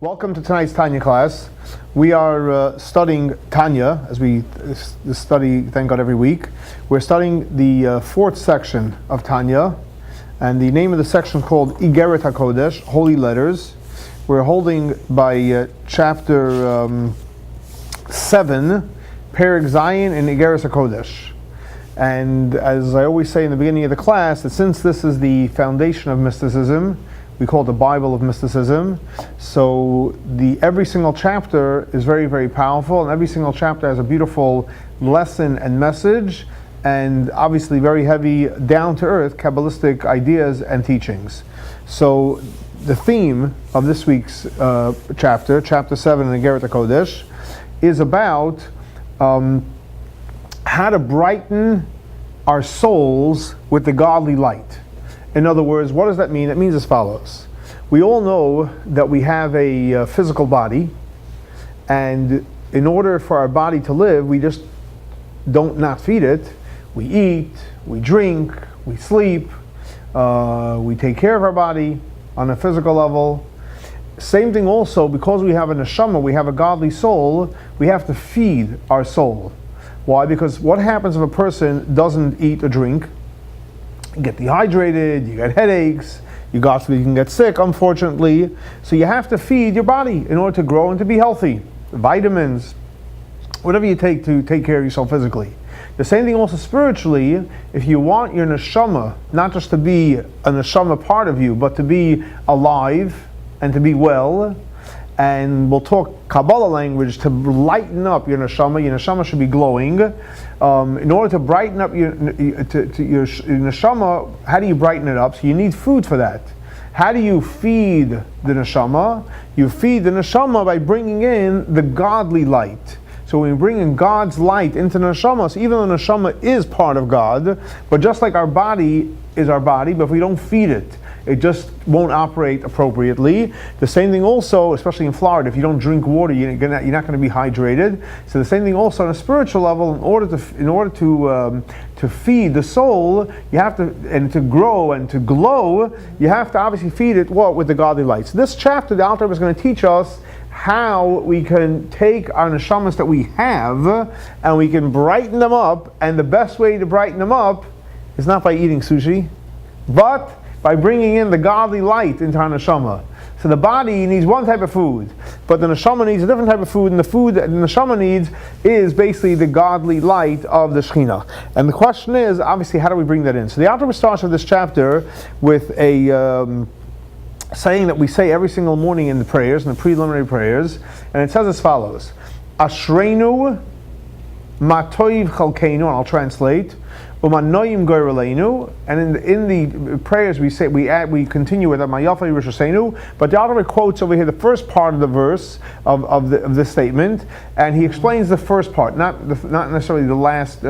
Welcome to tonight's Tanya class. We are studying Tanya, as we study, thank God, every week. We're studying the fourth section of Tanya, and the name of the section is called Igeret Hakodesh, Holy Letters. We're holding by chapter 7, Perek Zayin in Igeret Hakodesh. And as I always say in the beginning of the class, that since this is the foundation of mysticism, we call it the Bible of mysticism. So every single chapter is very, very powerful, and every single chapter has a beautiful lesson and message, and obviously very heavy, down-to-earth, Kabbalistic ideas and teachings. So the theme of this week's chapter 7 in Igeret HaKodesh, is about how to brighten our souls with the godly light. In other words, what does that mean? It means as follows. We all know that we have a physical body, and in order for our body to live, we just don't not feed it. We eat, we drink, we sleep, we take care of our body on a physical level. Same thing also, because we have a neshama, we have a godly soul, we have to feed our soul. Why? Because what happens if a person doesn't eat or drink? You get dehydrated, you get headaches, you can get sick, unfortunately. So you have to feed your body in order to grow and to be healthy. Vitamins, whatever you take to take care of yourself physically. The same thing also spiritually. If you want your neshama not just to be a neshama part of you, but to be alive and to be well, and we'll talk Kabbalah language, to lighten up your neshama should be glowing. In order to brighten up your neshama, how do you brighten it up? So you need food for that. How do you feed the neshama? You feed the neshama by bringing in the godly light. So when we bring in God's light into the neshama, so even though the neshama is part of God, but just like our body is our body, but if we don't feed it, it just won't operate appropriately. The same thing also, especially in Florida, if you don't drink water, you're not going to be hydrated. So the same thing also on a spiritual level. In order to feed the soul, you have to, and to grow and to glow, you have to obviously feed it with the godly lights. So this chapter, the Alter Rebbe is going to teach us how we can take our neshamas that we have and we can brighten them up. And the best way to brighten them up is not by eating sushi, but by bringing in the godly light into our neshama. So the body needs one type of food, but the neshama needs a different type of food, and the food that the neshama needs is basically the godly light of the Shekhinah. And the question is, obviously, how do we bring that in? So the Alter Rebbe starts with this chapter with a saying that we say every single morning in the prayers, in the preliminary prayers, and it says as follows: Ashrenu matoiv chalkenu, and I'll translate. Na'im, gורלנו, and in the prayers we say we continue with אשרינו, but the Alter quotes over here the first part of the verse of this statement, and he explains the first part, not necessarily the last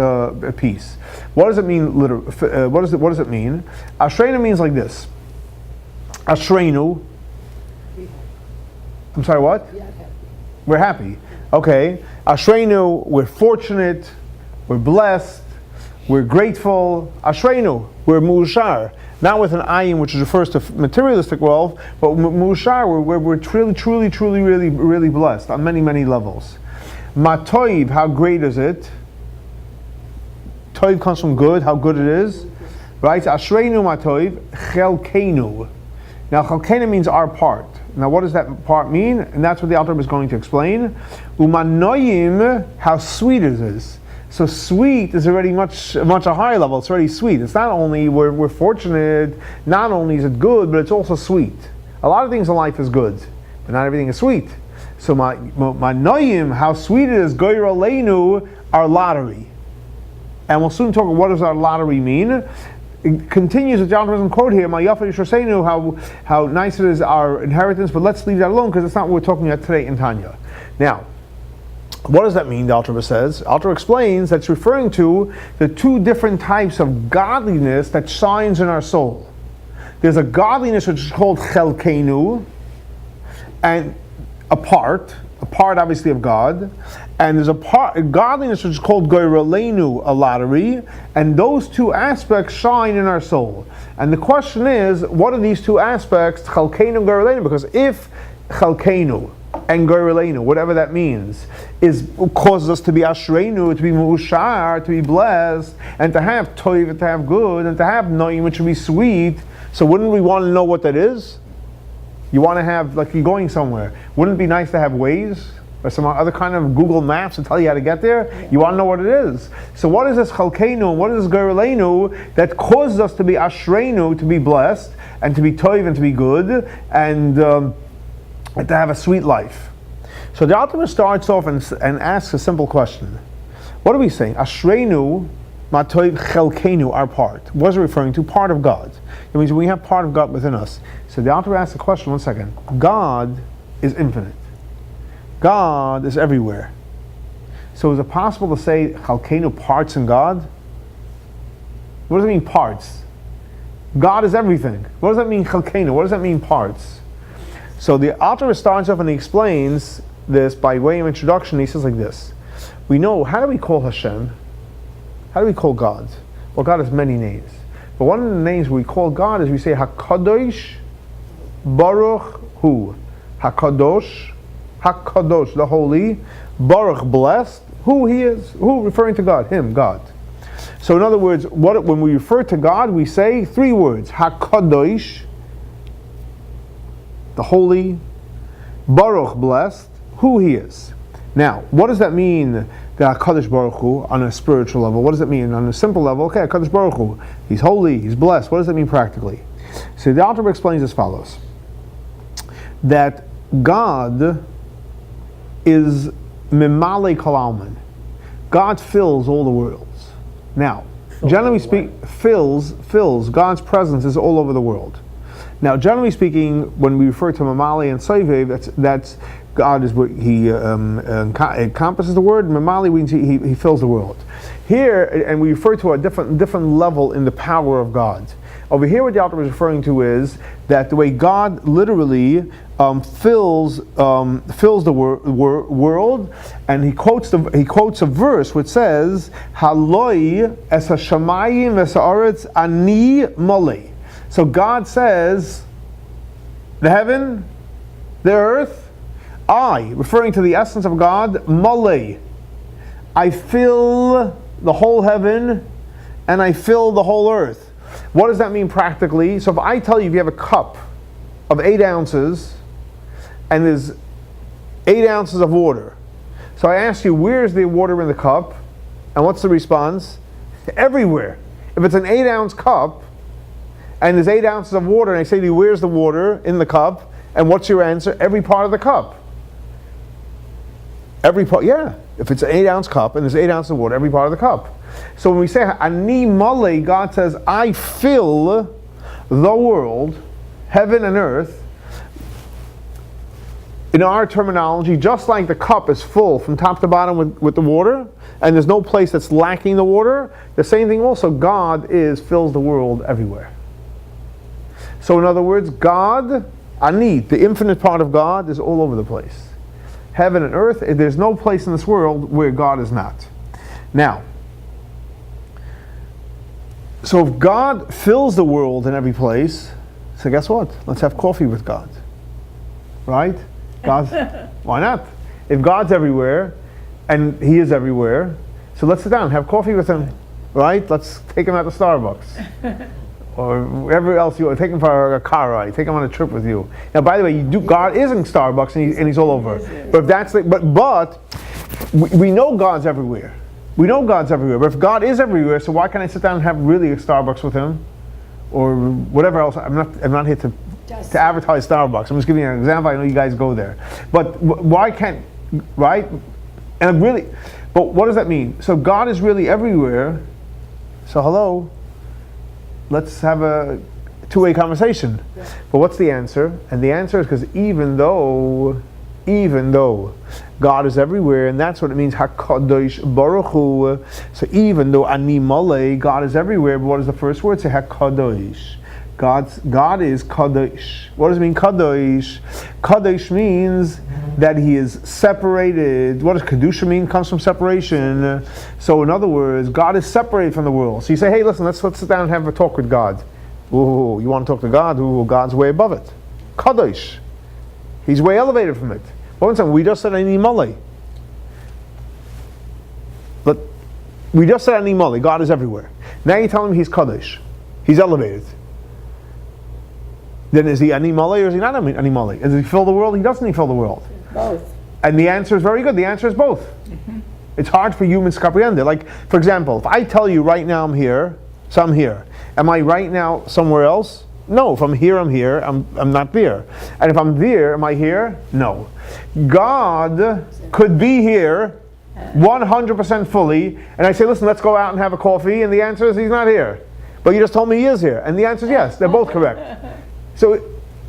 piece. What does it mean? What does it mean? Ashrenu means like this. Ashrenu. I'm sorry. What? We're happy. Okay. Ashrenu. We're fortunate. We're blessed. We're grateful. Ashrenu, we're mu'ushar. Not with an ayin, which refers to materialistic wealth, but mu'ushar, we're truly, really blessed on many, many levels. Matoiv, how great is it? Toiv comes from good, how good it is. Right? Ashrenu matoiv, chelkenu. Now, chelkenu means our part. Now, what does that part mean? And that's what the Alter Rebbe is going to explain. Umanoyim, how sweet it is. So sweet is already much a higher level. It's already sweet. It's not only we're fortunate, not only is it good, but it's also sweet. A lot of things in life is good, but not everything is sweet. So my noyim, how sweet it is, gורלנו, our lottery. And we'll soon talk about what does our lottery mean. It continues with John Rosen quote here, how nice it is, our inheritance, but let's leave that alone because it's not what we're talking about today in Tanya. Now, what does that mean? The Alter Rebbe says. Alter explains that's referring to the two different types of godliness that shines in our soul. There's a godliness which is called חלקנו, and a part obviously of God, and there's a godliness which is called גורלנו, a lottery, and those two aspects shine in our soul. And the question is, what are these two aspects, חלקנו and גורלנו? Because if Chalkenu and Gurlenu, whatever that means, causes us to be Ashreinu, to be Mushar, to be blessed, and to have Toiv, to have good, and to have Na'im, which would be sweet. So wouldn't we want to know what that is? You want to have, like you're going somewhere, wouldn't it be nice to have Waze or some other kind of Google Maps to tell you how to get there? Yeah. You want to know what it is. So what is this Chalkenu, what is this Gurlenu that causes us to be Ashreinu, to be blessed, and to be Toiv, and to be good, and to have a sweet life? So the Alter starts off and asks a simple question. What are we saying? Ashreinu, Matoiv Chalkenu, our part. What is it referring to? Part of God. It means we have part of God within us. So the Alter asks the question, one second. God is infinite. God is everywhere. So is it possible to say Chalkenu, parts in God? What does it mean, parts? God is everything. What does that mean, Chalkenu? What does that mean, parts? So the Alter starts off and he explains this by way of introduction. He says like this. We know, how do we call Hashem? How do we call God? Well, God has many names. But one of the names we call God is we say Hakodesh, Baruch, Hu. Hakadosh, Hakadosh, the holy, Baruch, blessed, who he is, who, referring to God, him, God. So in other words, when we refer to God, we say three words, Hakadosh, the holy, Baruch, blessed, who he is. Now, what does that mean, the HaKadosh Baruch Hu, on a spiritual level? What does it mean? On a simple level, okay, HaKadosh Baruch Hu, he's holy, he's blessed. What does that mean practically? So the Alter explains as follows. That God is Mimale Kol Alman. God fills all the worlds. Now, generally speaking, fills, God's presence is all over the world. Now, generally speaking, when we refer to Mamali and Soivev, that's God is what he encompasses the word. Mamali means he fills the world. Here, and we refer to a different level in the power of God. Over here, what the Alter is referring to is that the way God literally fills the world, and he quotes a verse which says, "Haloi es hashamayim v'sa'aretz ani molei." So God says, the heaven, the earth, I, referring to the essence of God, molei. I fill the whole heaven and I fill the whole earth. What does that mean practically? So if I tell you, if you have a cup of 8 ounces and there's 8 ounces of water. So I ask you, where's the water in the cup? And what's the response? Everywhere. If it's an 8-ounce cup and there's 8 ounces of water, and I say to you, where's the water in the cup? And what's your answer? Every part of the cup. Every part, yeah. If it's an 8-ounce cup and there's 8 ounces of water, every part of the cup. So when we say Ani Male, God says, I fill the world, heaven and earth. In our terminology, just like the cup is full from top to bottom with the water, and there's no place that's lacking the water, the same thing also, God fills the world everywhere. So in other words, God, Ani, the infinite part of God, is all over the place. Heaven and earth, there's no place in this world where God is not. Now, so if God fills the world in every place, so guess what? Let's have coffee with God. Right? God's, why not? If God's everywhere, and He is everywhere, so let's sit down and have coffee with Him. Right? Let's take Him out to Starbucks. Or wherever else you want. Take Him for a car ride. Take Him on a trip with you. Now, by the way, God is in Starbucks and He's all over. But if that's but we know God's everywhere. We know God's everywhere. But if God is everywhere, so why can't I sit down and have really a Starbucks with Him? Or whatever else. I'm not here to advertise Starbucks. I'm just giving you an example. I know you guys go there. But why can't, right? And really, but what does that mean? So God is really everywhere. So hello, let's have a two-way conversation. Yeah. But what's the answer? And the answer is because even though God is everywhere, and that's what it means, HaKadosh Baruch Hu. So even though Ani Male, God is everywhere, but what does the first word say? HaKadosh. God is Kadosh. What does it mean, Kadosh? Kadosh means that He is separated. What does Kedusha mean? It comes from separation. So in other words, God is separated from the world. So you say, hey, listen, let's sit down and have a talk with God. Ooh, you want to talk to God? Ooh, God's way above it. Kadosh. He's way elevated from it. But one second, we just said Ani Malay. But we just said Ani Malay. God is everywhere. Now you tell him he's Kadosh. He's elevated. Then is he Ani Malay or is he not Ani Malay? Does he fill the world? He doesn't fill the world. Both. And the answer is very good. The answer is both. Mm-hmm. It's hard for humans to comprehend it. Like, for example, if I tell you right now I'm here, so I'm here. Am I right now somewhere else? No. If I'm here, I'm here. I'm not there. And if I'm there, am I here? No. God could be here 100% fully, and I say, listen, let's go out and have a coffee, and the answer is he's not here. But you just told me he is here. And the answer is yes. They're both correct. So,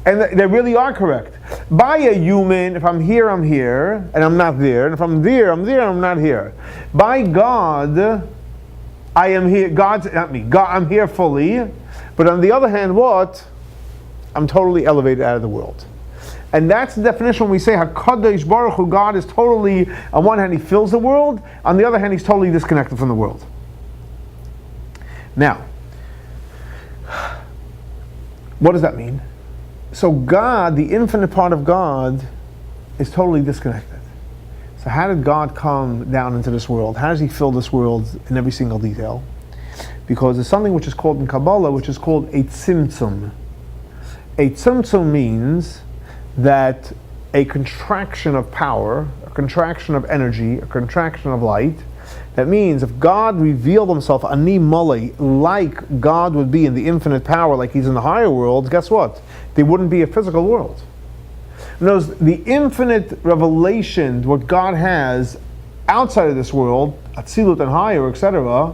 and they really are correct. By a human, if I'm here, and I'm not there. And if I'm there, and I'm not here. By God, I am here. God's not me. God, I'm here fully. But on the other hand, what? I'm totally elevated out of the world. And that's the definition when we say Hakodesh Baruch, who God is totally, on one hand he fills the world, on the other hand he's totally disconnected from the world. Now, what does that mean? So God, the infinite part of God, is totally disconnected. So how did God come down into this world? How does he fill this world in every single detail? Because there's something which is called in Kabbalah, which is called a Tzimzumim. A Tzimzumim means that a contraction of power, a contraction of energy, a contraction of light, that means if God revealed himself ani malay, like God would be in the infinite power, like he's in the higher world, guess what? There wouldn't be a physical world. Notice the infinite revelation, what God has outside of this world, Atzilut and higher, etc.,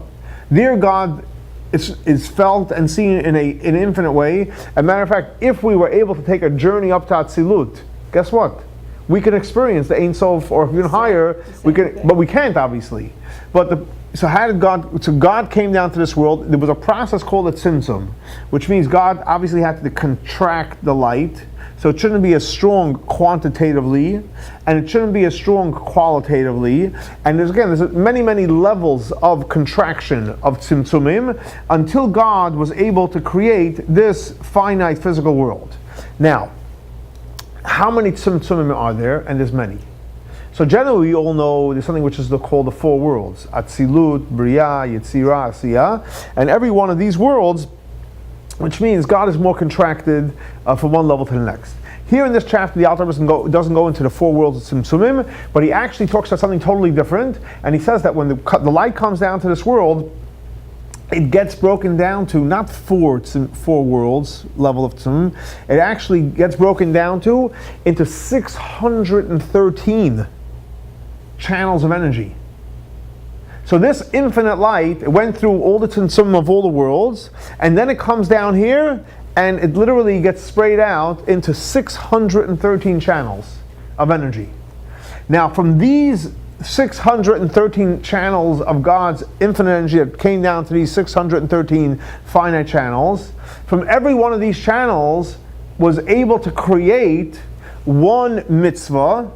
there God is felt and seen in an infinite way. As a matter of fact, if we were able to take a journey up to Atzilut, guess what? We can experience the Ein Sof, or even higher. We can, but we can't, obviously. So how did God? So God came down to this world. There was a process called a Tzimzumim, which means God obviously had to contract the light. So it shouldn't be as strong quantitatively, and it shouldn't be as strong qualitatively. And there's many levels of contraction of Tzimzumim until God was able to create this finite physical world. Now, how many Tzimzumim are there? And there's many. So generally, we all know there's something which is called the four worlds: Atzilut, Bria, Yetzirah, Asiyah, and every one of these worlds, which means God is more contracted from one level to the next. Here in this chapter, the Alter doesn't go into the four worlds of Tzimzumim, but he actually talks about something totally different, and he says that when the light comes down to this world, it gets broken down to not four worlds level of Tzimzumim, it actually gets broken down into 613 channels of energy. So this infinite light, it went through all the Tzimzumim of all the worlds, and then it comes down here, and it literally gets sprayed out into 613 channels of energy. Now, from these 613 channels of God's infinite energy that came down to these 613 finite channels, from every one of these channels was able to create one mitzvah,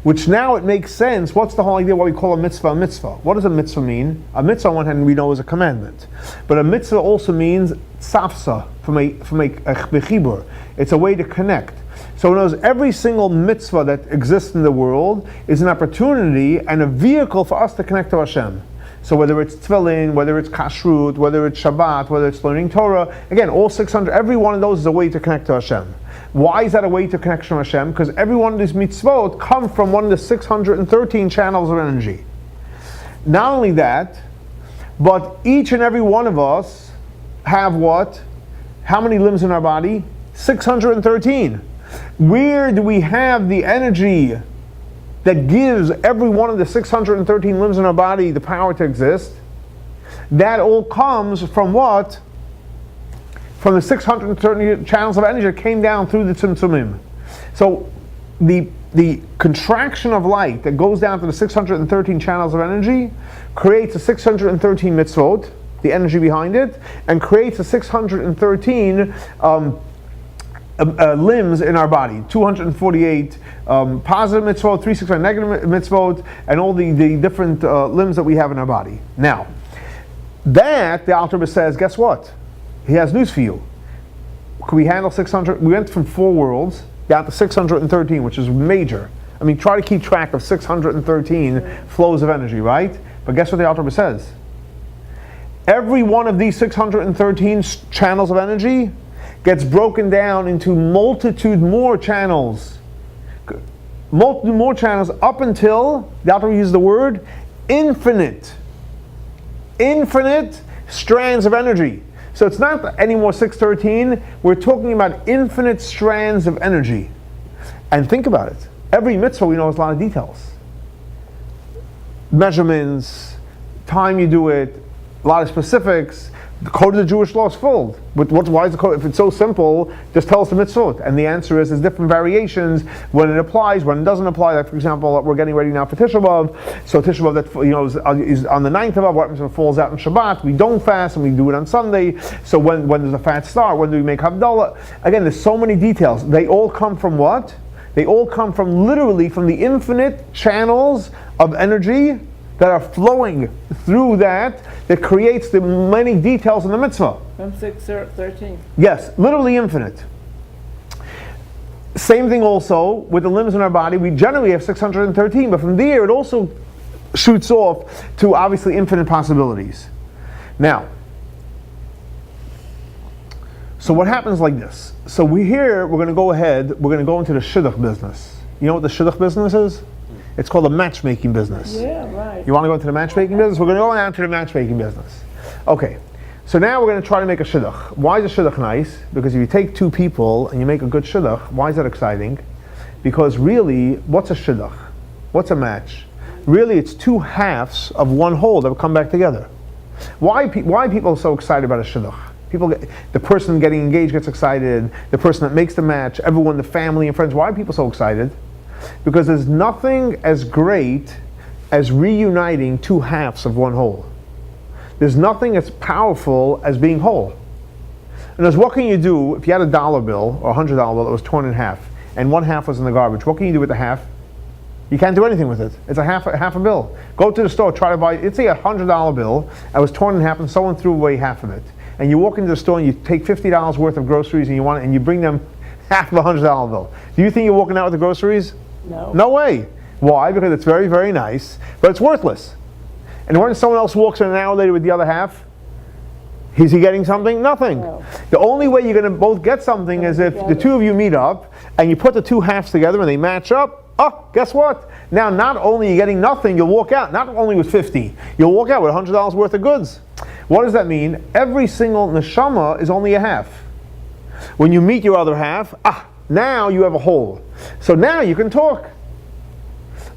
which now it makes sense. What's the whole idea why we call a mitzvah a mitzvah? What does a mitzvah mean? A mitzvah on one hand we know is a commandment. But a mitzvah also means tzafsa, from a bechibur. It's a way to connect. So it knows every single mitzvah that exists in the world is an opportunity and a vehicle for us to connect to Hashem. So whether it's tefillin, whether it's kashrut, whether it's Shabbat, whether it's learning Torah, again, all 600, every one of those is a way to connect to Hashem. Why is that a way to connection to Hashem? Because every one of these mitzvot come from one of the 613 channels of energy. Not only that, but each and every one of us have what? How many limbs in our body? 613. Where do we have the energy that gives every one of the 613 limbs in our body the power to exist? That all comes from what? From the 630 channels of energy that came down through the Tzimzumim. So the contraction of light that goes down to the 613 channels of energy creates a 613 mitzvot, the energy behind it, and creates a 613 limbs in our body, 248 positive mitzvot, 365 negative mitzvot, and all the different limbs that we have in our body. Now, that, the Alter Rebbe says, guess what? He has news for you. could we handle 600? We went from 4 worlds down to 613, which is major. I mean, try to keep track of 613 flows of energy, right? But guess what the Alter Rebbe says? Every one of these 613 channels of energy gets broken down into multitude more channels. Multitude more channels up until, the Alter Rebbe uses the word, infinite strands of energy. So it's not anymore 613, we're talking about infinite strands of energy. And think about it. Every mitzvah we know has a lot of details. Measurements, time you do it, a lot of specifics. The code of the Jewish law is full. But why is the code? If it's so simple, just tell us the mitzvot. And the answer is there's different variations when it applies, when it doesn't apply. Like for example, we're getting ready now for Tisha B'Av. So Tisha B'Av that is on the 9th of Av. What happens when it falls out on Shabbat? We don't fast and we do it on Sunday. So when does the fast start? When do we make Havdalah? Again, there's so many details. They all come from what? They all come from literally from the infinite channels of energy that are flowing through that creates the many details in the mitzvah. From 613. Yes, literally infinite. Same thing also with the limbs in our body. We generally have 613, but from there it also shoots off to obviously infinite possibilities. Now, so what happens like this? So we're going to go ahead, we're going to go into the shidduch business. You know what the shidduch business is? It's called the matchmaking business. Yeah, right. You want to go into the matchmaking business? We're going to go down to the matchmaking business. Okay, so now we're going to try to make a shidduch. Why is a shidduch nice? Because if you take 2 people and you make a good shidduch, why is that exciting? Because really, what's a shidduch? What's a match? Really, it's 2 halves of one whole that will come back together. Why are people so excited about a shidduch? The person getting engaged gets excited, the person that makes the match, everyone, the family and friends. Why are people so excited? Because there's nothing as great as reuniting 2 halves of one whole. There's nothing as powerful as being whole. And as what can you do if you had a dollar bill or $100 bill that was torn in half and one half was in the garbage? What can you do with the half? You can't do anything with it. It's a half a bill. Go to the store, try to buy, let's say a $100 bill that was torn in half and someone threw away half of it. And you walk into the store and you take $50 worth of groceries and you bring them half of a $100 bill. Do you think you're walking out with the groceries? No. No way. Why? Because it's very, very nice, but it's worthless. And when someone else walks in an hour later with the other half, is he getting something? Nothing. No. The only way you're going to both get something is if the 2 of you meet up and you put the 2 halves together and they match up. Oh, guess what? Now not only are you getting nothing, you'll walk out not only with 50, you'll walk out with $100 worth of goods. What does that mean? Every single neshama is only a half. When you meet your other half, now you have a whole. So now you can talk.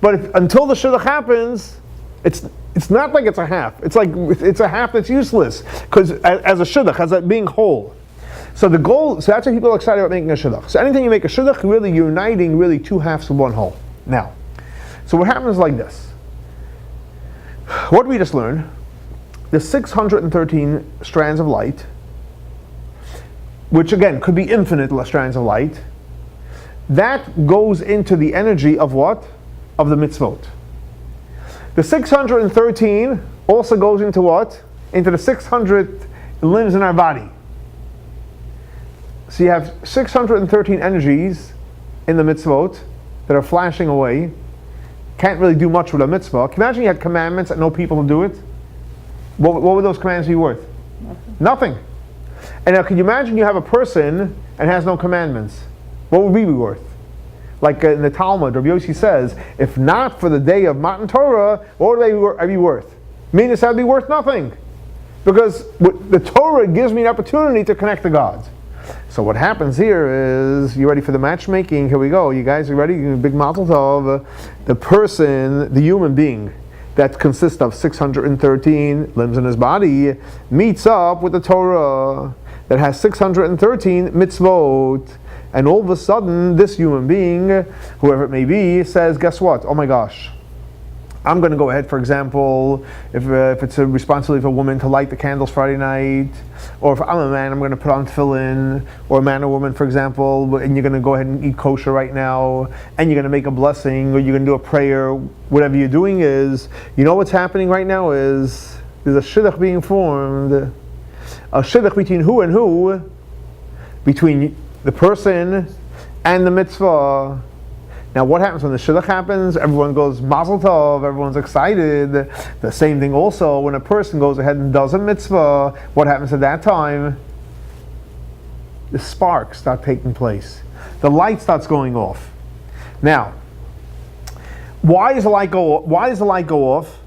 But until the shidduch happens, it's not like it's a half. It's like it's a half that's useless because as a shidduch, as being whole. So the goal, so that's why people are excited about making a shidduch. So anything you make a shidduch, really uniting really 2 halves of one whole. Now, so what happens is like this. What did we just learn? The 613 strands of light, which again could be infinite strands of light, that goes into the energy of what? Of the mitzvot. The 613 also goes into what? Into the 600 limbs in our body. So you have 613 energies in the mitzvot that are flashing away. Can't really do much with a mitzvah. Can you imagine you had commandments that no people to do it? What would those commands be worth? Nothing. And now can you imagine you have a person and has no commandments? What would we be worth? Like in the Talmud, Rabbi Yossi says, if not for the day of Matan Torah, what would they be worth? Meaning that would be worth nothing. Because the Torah gives me an opportunity to connect to God. So what happens here is, you ready for the matchmaking? Here we go. You guys are ready? Big mazel tov. The person, the human being, that consists of 613 limbs in his body, meets up with the Torah that has 613 mitzvot. And all of a sudden, this human being, whoever it may be, says, guess what? Oh my gosh, I'm going to go ahead, for example, if it's a responsibility for a woman to light the candles Friday night, or if I'm a man, I'm going to put on tefillin, or a man or woman, for example, and you're going to go ahead and eat kosher right now, and you're going to make a blessing, or you're going to do a prayer, whatever you're doing is, you know what's happening right now is, there's a shidduch being formed, a shidduch between who and who? between the person and the mitzvah. Now what happens when the shidduch happens? Everyone goes mazel tov, everyone's excited. The same thing also when a person goes ahead and does a mitzvah. What happens at that time? The sparks start taking place. The light starts going off. Now, why does the light go off?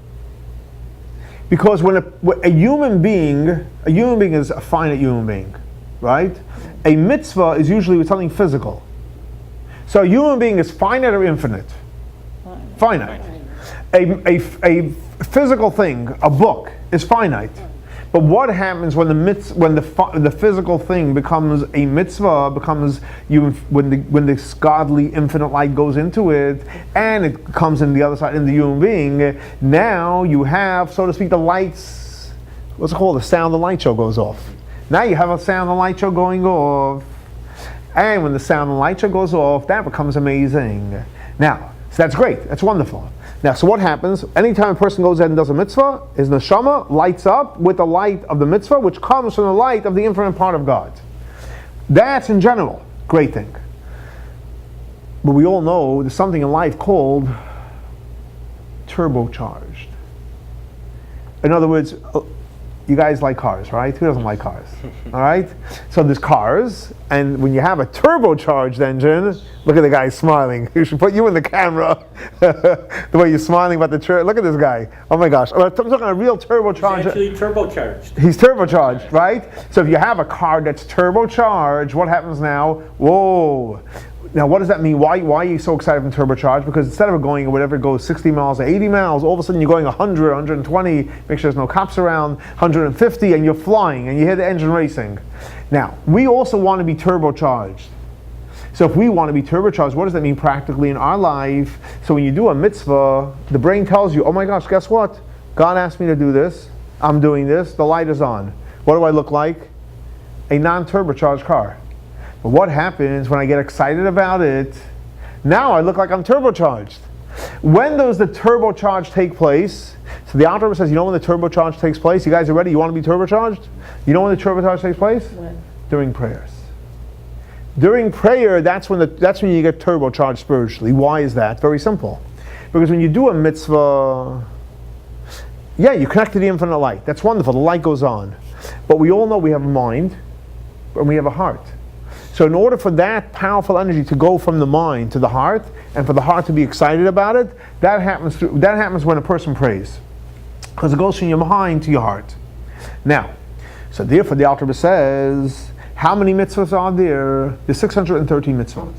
Because when a human being is a finite human being, right? A mitzvah is usually with something physical. So a human being is finite or infinite? Finite. A physical thing, a book, is finite. But what happens when the physical thing becomes a mitzvah, when this godly infinite light goes into it, and it comes in the other side in the human being? Now you have, so to speak, the lights. What's it called? The sound and light show goes off. Now you have a sound and light show going off, and when the sound and light show goes off, that becomes amazing. Now, so that's great. That's wonderful. Now, so what happens? Anytime a person goes ahead and does a mitzvah, his neshama lights up with the light of the mitzvah, which comes from the light of the infinite part of God. That's in general, great thing. But we all know there's something in life called turbocharged. In other words, you guys like cars, right? Who doesn't like cars? All right? So there's cars, and when you have a turbocharged engine, look at the guy smiling. You should put you in the camera. The way you're smiling about the look at this guy. Oh my gosh. I'm talking a real turbocharged. He's actually turbocharged. He's turbocharged, right? So if you have a car that's turbocharged, what happens now? Whoa. Now, what does that mean? Why are you so excited from turbocharged? Because instead of going whatever it goes 60 miles or 80 miles, all of a sudden you're going 100, 120, make sure there's no cops around, 150, and you're flying, and you hear the engine racing. Now, we also want to be turbocharged. So if we want to be turbocharged, what does that mean practically in our life? So when you do a mitzvah, the brain tells you, oh my gosh, guess what? God asked me to do this. I'm doing this. The light is on. What do I look like? A non-turbocharged car. But what happens when I get excited about it? Now I look like I'm turbocharged. When does the turbocharge take place? So the Alter Rebbe says, you know when the turbocharge takes place? You guys are ready? You want to be turbocharged? You know when the turbocharge takes place? When? During prayers. During prayer, that's when you get turbocharged spiritually. Why is that? Very simple. Because when you do a mitzvah, yeah, you connect to the infinite light. That's wonderful. The light goes on. But we all know we have a mind and we have a heart. So in order for that powerful energy to go from the mind to the heart, and for the heart to be excited about it, that happens when a person prays. Because it goes from your mind to your heart. Now, so therefore the Alter Rebbe says, how many mitzvahs are there? There's 613 mitzvot.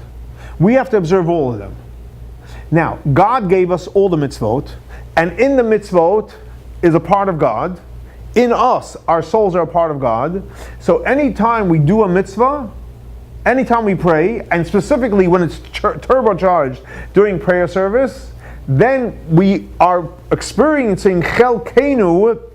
We have to observe all of them. Now, God gave us all the mitzvot, and in the mitzvot is a part of God. In us, our souls are a part of God. So anytime we do a mitzvah, anytime we pray, and specifically when it's turbocharged during prayer service, then we are experiencing Chelkenu.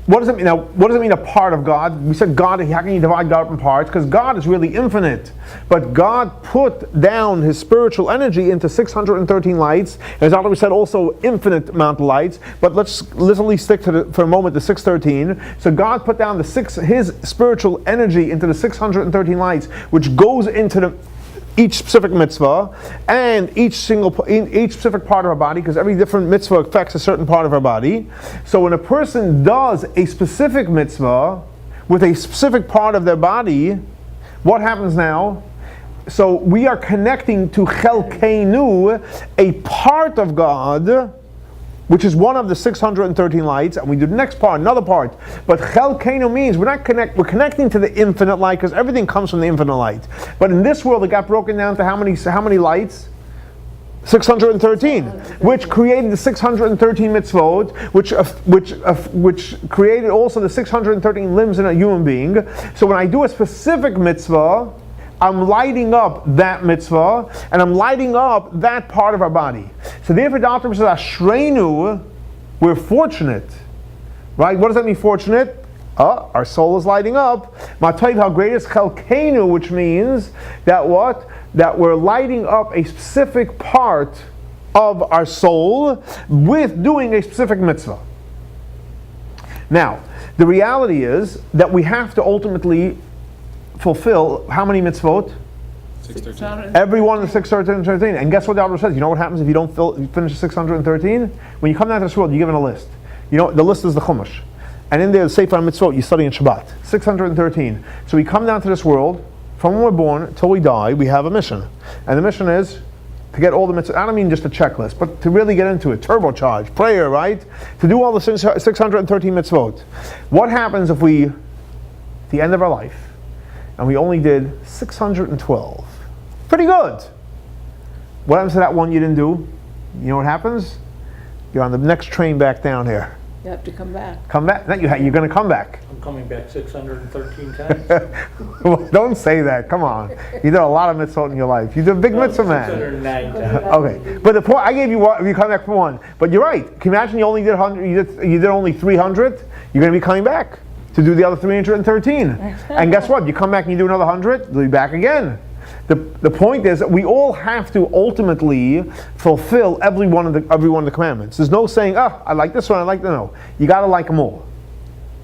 What does it mean? Now, what does it mean, a part of God? We said God, how can you divide God up in parts? Because God is really infinite. But God put down His spiritual energy into 613 lights. As Alter said, also infinite amount of lights. But let's literally stick to for a moment the 613. So God put down His spiritual energy into the 613 lights, which goes into each specific mitzvah and each specific part of our body, because every different mitzvah affects a certain part of our body. So when a person does a specific mitzvah with a specific part of their body, what happens now? So we are connecting to Chelkenu, a part of God, which is one of the 613 lights, and we do the next part, another part. But Chelkenu means we're connecting to the infinite light, because everything comes from the infinite light. But in this world, it got broken down to how many lights? 613, which created the 613 mitzvot, which created also the 613 limbs in a human being. So when I do a specific mitzvah, I'm lighting up that mitzvah, and I'm lighting up that part of our body. So therefore the Alter Rebbe says, Ashreinu, we're fortunate. Right? What does that mean, fortunate? Our soul is lighting up. Matayv, how great is Chelkenu, which means that what? That we're lighting up a specific part of our soul with doing a specific mitzvah. Now, the reality is that we have to ultimately fulfill how many mitzvot? 613. Every one of the 613. And guess what the Alter says? You know what happens if you don't finish 613? When you come down to this world, you're given a list. You know, the list is the Chumash. And in there, the Sefer Mitzvot, you study in Shabbat. 613. So we come down to this world, from when we're born till we die, we have a mission. And the mission is to get all the mitzvot. I don't mean just a checklist, but to really get into it. Turbocharge, prayer, right? To do all the 613 mitzvot. What happens if we, at the end of our life, and we only did 612? Pretty good. What happens to that one you didn't do? You know what happens? You're on the next train back down here. You have to come back. Come back. You're going to come back. I'm coming back 613 times. Well, don't say that. Come on. You did a lot of mitzvot in your life. You did a big mitzvah man. 609 times. Okay, but the point I gave you, what you come back for one. But you're right. Can you imagine you only did 100? You did only 300. You're going to be coming back to do the other 313. And guess what? You come back and you do another 100. You'll be back again. The point is that we all have to ultimately fulfill every one of the commandments. There's no saying, I like this one, I like that. No, you got to like them all,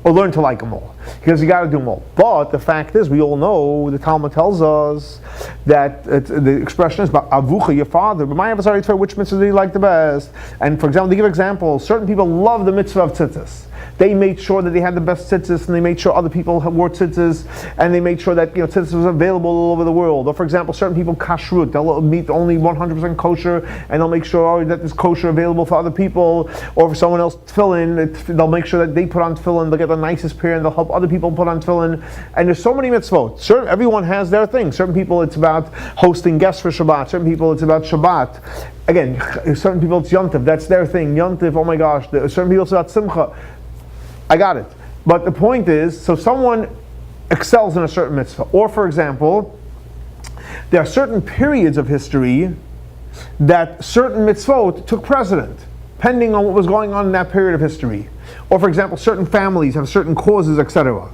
or learn to like them all, because you got to do them all. But the fact is, we all know, the Talmud tells us that the expression is "Avucha, your father." But my adversary, which mitzvah do you like the best? And for example, to give examples, certain people love the mitzvah of tzitzis. They made sure that they had the best tzitzis, and they made sure other people wore tzitzis, and they made sure that tzitzis was available all over the world. Or for example, certain people kashrut, they'll meet only 100% kosher, and they'll make sure that there's kosher available for other people. Or for someone else tefillin, they'll make sure that they put on tefillin, they'll get the nicest pair, and they'll help other people put on tefillin. And there's so many mitzvot. Everyone has their thing. Certain people it's about hosting guests for Shabbat. Certain people it's about Shabbat. Again, certain people it's Yontif, that's their thing. Yontif, oh my gosh. Certain people it's about Simcha. I got it. But the point is, so someone excels in a certain mitzvah. Or for example, there are certain periods of history that certain mitzvot took precedent, depending on what was going on in that period of history. Or for example, certain families have certain causes, etc.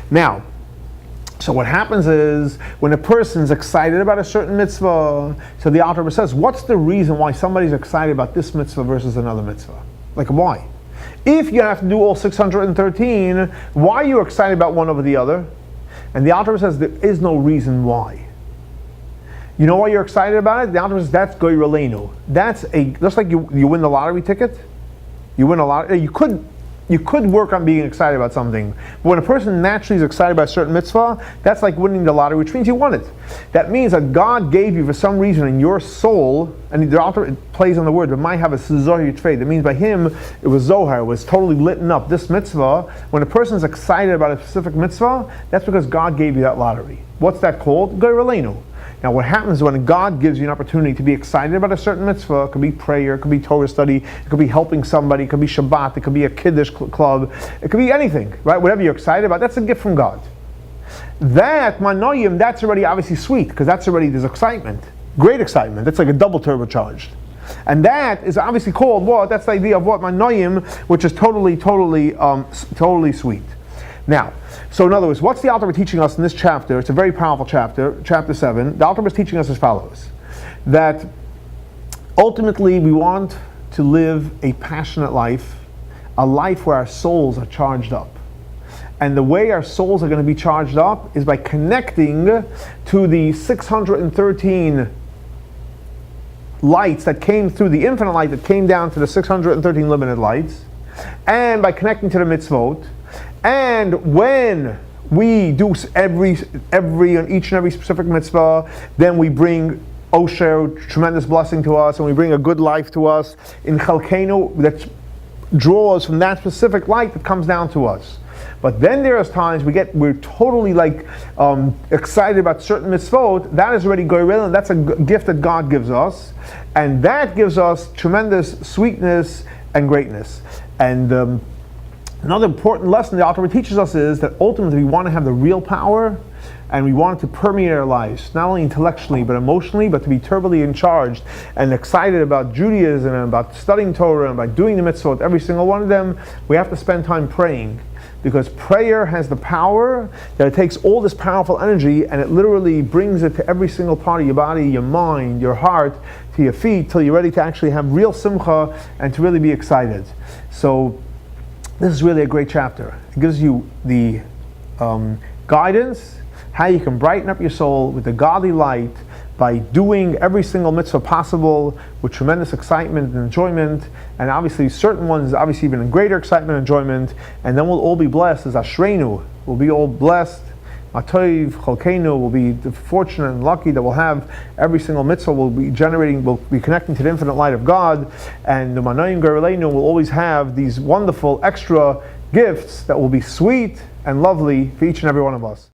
Now, so what happens is, when a person's excited about a certain mitzvah, so the Alter Rebbe says, what's the reason why somebody's excited about this mitzvah versus another mitzvah? Like, why? If you have to do all 613, why are you excited about one over the other? And the Alter Rebbe says there is no reason why. You know why you're excited about it? The Alter Rebbe says that's gורלנו. That's just like you win the lottery ticket. You win a lottery. You could work on being excited about something, but when a person naturally is excited about a certain mitzvah, that's like winning the lottery, which means you won it. That means that God gave you for some reason in your soul, and the Alter plays on the word, but might have a zohar trade. That means by him, it was zohar, it was totally lit up. This mitzvah, when a person is excited about a specific mitzvah, that's because God gave you that lottery. What's that called? gורלנו. Now what happens when God gives you an opportunity to be excited about a certain mitzvah, it could be prayer, it could be Torah study, it could be helping somebody, it could be Shabbat, it could be a Kiddush club, it could be anything, right? Whatever you're excited about, that's a gift from God. That, na'im, that's already obviously sweet, because that's already, there's excitement, great excitement, that's like a double turbocharged. And that is obviously called what? That's the idea of what? na'im, which is totally sweet. Now, so in other words, what's the Alter Rebbe teaching us in this chapter? It's a very powerful chapter, chapter 7. The Alter Rebbe is teaching us as follows: that ultimately we want to live a passionate life, a life where our souls are charged up. And the way our souls are going to be charged up is by connecting to the 613 lights that came through, the infinite light that came down to the 613 limited lights, and by connecting to the mitzvot. And when we do each and every specific mitzvah, then we bring osher, tremendous blessing to us, and we bring a good life to us in Chalkenu that draws from that specific light that comes down to us. But then there's times we're totally excited about certain mitzvot. That is already górlנו, and that's a gift that God gives us, and that gives us tremendous sweetness and greatness. And another important lesson the Alter Rebbe teaches us is that ultimately we want to have the real power, and we want it to permeate our lives, not only intellectually but emotionally, but to be turbally in charge and excited about Judaism and about studying Torah and about doing the mitzvot, every single one of them. We have to spend time praying, because prayer has the power that it takes all this powerful energy and it literally brings it to every single part of your body, your mind, your heart, to your feet, till you're ready to actually have real simcha and to really be excited. So this is really a great chapter. It gives you the guidance how you can brighten up your soul with the godly light by doing every single mitzvah possible with tremendous excitement and enjoyment, and obviously certain ones obviously even in greater excitement and enjoyment, and then we'll all be blessed as Ashreinu. We'll be all blessed. Chalkenu will be fortunate and lucky that we'll have every single mitzvah will be connecting to the infinite light of God, and the Na'im Gurlenu will always have these wonderful extra gifts that will be sweet and lovely for each and every one of us.